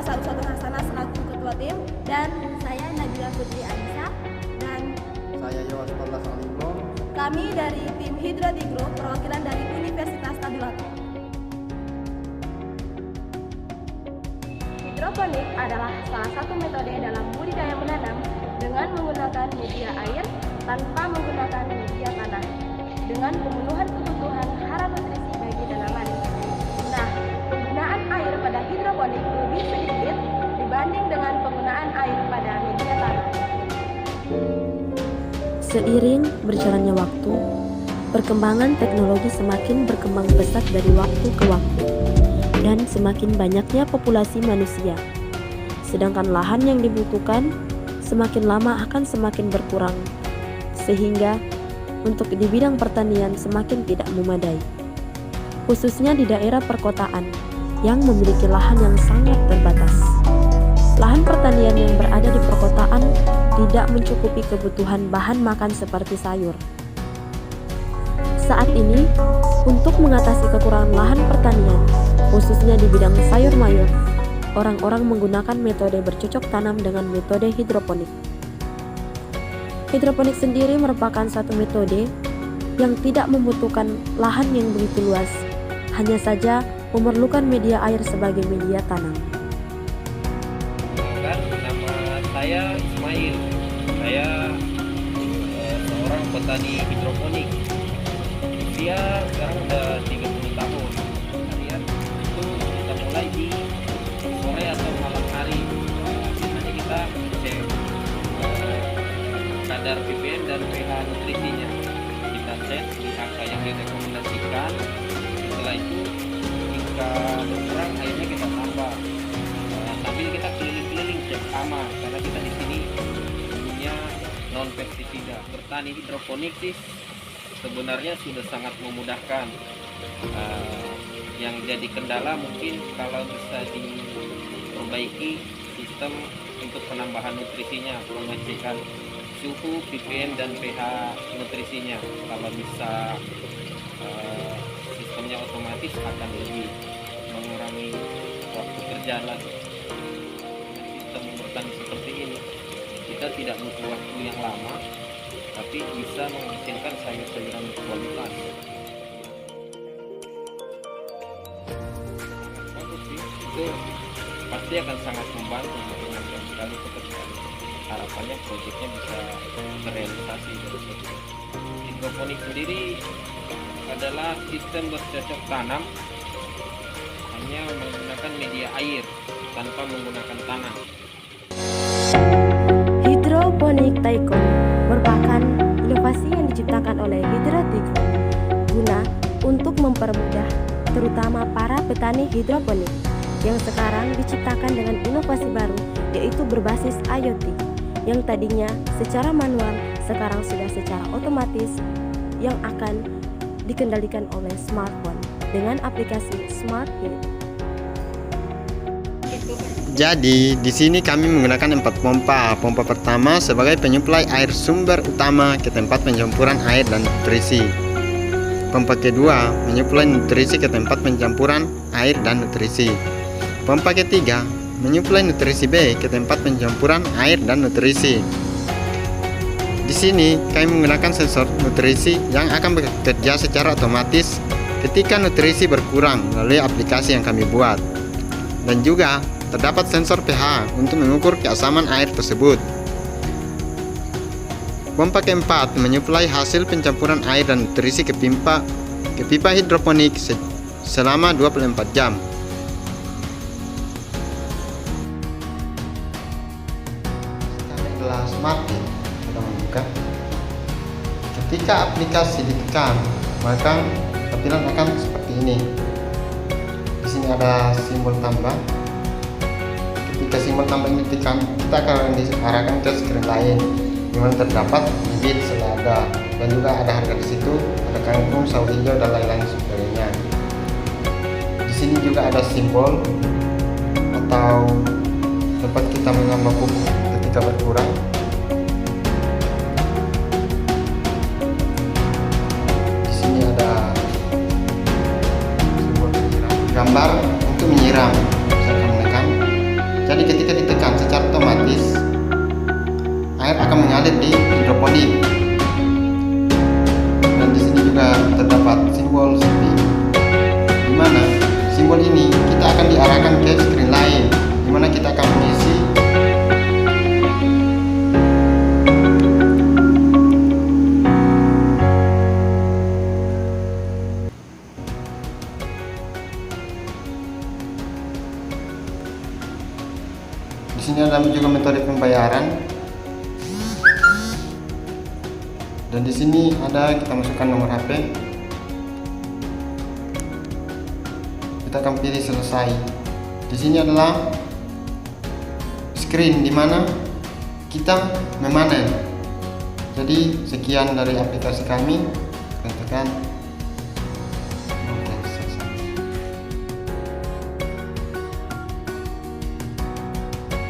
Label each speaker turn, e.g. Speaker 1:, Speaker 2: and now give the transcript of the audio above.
Speaker 1: Ustadz Hasanah selaku ketua tim, dan saya Nabila Putri Anissa, dan
Speaker 2: saya Yowas Pallas Alimlo.
Speaker 1: Kami dari tim Hydro Tea Group perwakilan dari Universitas Tadulako. Hidroponik adalah salah satu metode dalam budidaya menanam dengan menggunakan media air tanpa menggunakan media tanah, dengan pemenuhan kebutuhan hara nutrisi bagi tanaman. Nah, penggunaan air pada hidroponik lebih sedikit dibanding dengan penggunaan air pada media tanah.
Speaker 3: Seiring berjalannya waktu, perkembangan teknologi semakin berkembang pesat dari waktu ke waktu, dan semakin banyaknya populasi manusia. Sedangkan lahan yang dibutuhkan semakin lama akan semakin berkurang, sehingga untuk di bidang pertanian semakin tidak memadai, khususnya di daerah perkotaan yang memiliki lahan yang sangat terbatas. Lahan pertanian yang berada di perkotaan tidak mencukupi kebutuhan bahan makan seperti sayur. Saat ini, untuk mengatasi kekurangan lahan pertanian, khususnya di bidang sayur mayur, orang-orang menggunakan metode bercocok tanam dengan metode hidroponik. Hidroponik sendiri merupakan satu metode yang tidak membutuhkan lahan yang begitu luas, hanya saja memerlukan media air sebagai media tanam.
Speaker 4: Nama saya Ismail. Saya seorang petani hidroponik. Usia sekarang udah 30 tahun. Harian itu kita mulai di sore atau malam hari. Biasanya kita cek kadar ppm dan pH nutrisinya. Kita cek di angka yang direkomendasikan. Setelah itu jika berkurang airnya kita tambah. Sambil kita keliling-keliling cek sama, karena kita di sini punya non pestisida. Bertani hidroponik sih sebenarnya sudah sangat memudahkan. Yang jadi kendala mungkin kalau bisa diperbaiki sistem untuk penambahan nutrisinya, pengecekan suhu, ppm dan pH nutrisinya. Kalau bisa sistemnya otomatis akan lebih mengurangi waktu kerja lagi. Sistem bertani seperti ini kita tidak butuh waktu yang lama, tapi bisa menghasilkan sayur-sayuran berkualitas. Bagus sih, itu pasti akan sangat membantu menyenangkan sekali pekerjaan. Harapannya proyeknya bisa terrealisasi. Hidroponik sendiri adalah sistem bercocok tanam hanya menggunakan media air tanpa menggunakan tanah.
Speaker 3: Hidroponik Taikon merupakan inovasi yang diciptakan oleh Hydro Tea Group guna untuk mempermudah terutama para petani hidroponik yang sekarang diciptakan dengan inovasi baru, yaitu berbasis IoT yang tadinya secara manual sekarang sudah secara otomatis yang akan dikendalikan oleh smartphone dengan aplikasi Smart Grid.
Speaker 2: Jadi, di sini kami menggunakan 4 pompa. Pompa pertama sebagai penyuplai air sumber utama ke tempat pencampuran air dan nutrisi. Pompa kedua menyuplai nutrisi ke tempat pencampuran air dan nutrisi. Pompa ketiga menyuplai nutrisi B ke tempat pencampuran air dan nutrisi. Di sini kami menggunakan sensor nutrisi yang akan bekerja secara otomatis ketika nutrisi berkurang melalui aplikasi yang kami buat. Dan juga terdapat sensor pH untuk mengukur keasaman air tersebut. Pompa keempat menyuplai hasil pencampuran air dan nutrisi ke pipa hidroponik selama 24 jam. Kami adalah Smart Grid. Kita membuka. Ketika aplikasi ditekan, maka tampilan akan seperti ini. Di sini ada simbol tambah. Ketika simbol tambah ini ditekan, kita akan diarahkan ke screen lain, di mana terdapat bibit selada dan juga ada harga di situ, ada kangkung, sawi hijau dan lain-lain sebagainya. Di sini juga ada simbol atau tempat kita menambah pupuk ketika berkurang. Di sini ada simbol gambar untuk menyiram. Saya akan menekan Jadi ketika ditekan secara otomatis air akan mengalir di hidroponik. Dan di sini juga terdapat simbol seperti di mana simbol ini kita akan diarahkan ke screen lain, di mana kita akan mengisi di sini ada juga metode pembayaran. Dan di sini ada kita masukkan nomor HP. Kita akan pilih selesai. Di sini adalah screen di mana kita memanen. Jadi sekian dari aplikasi kami. Tekan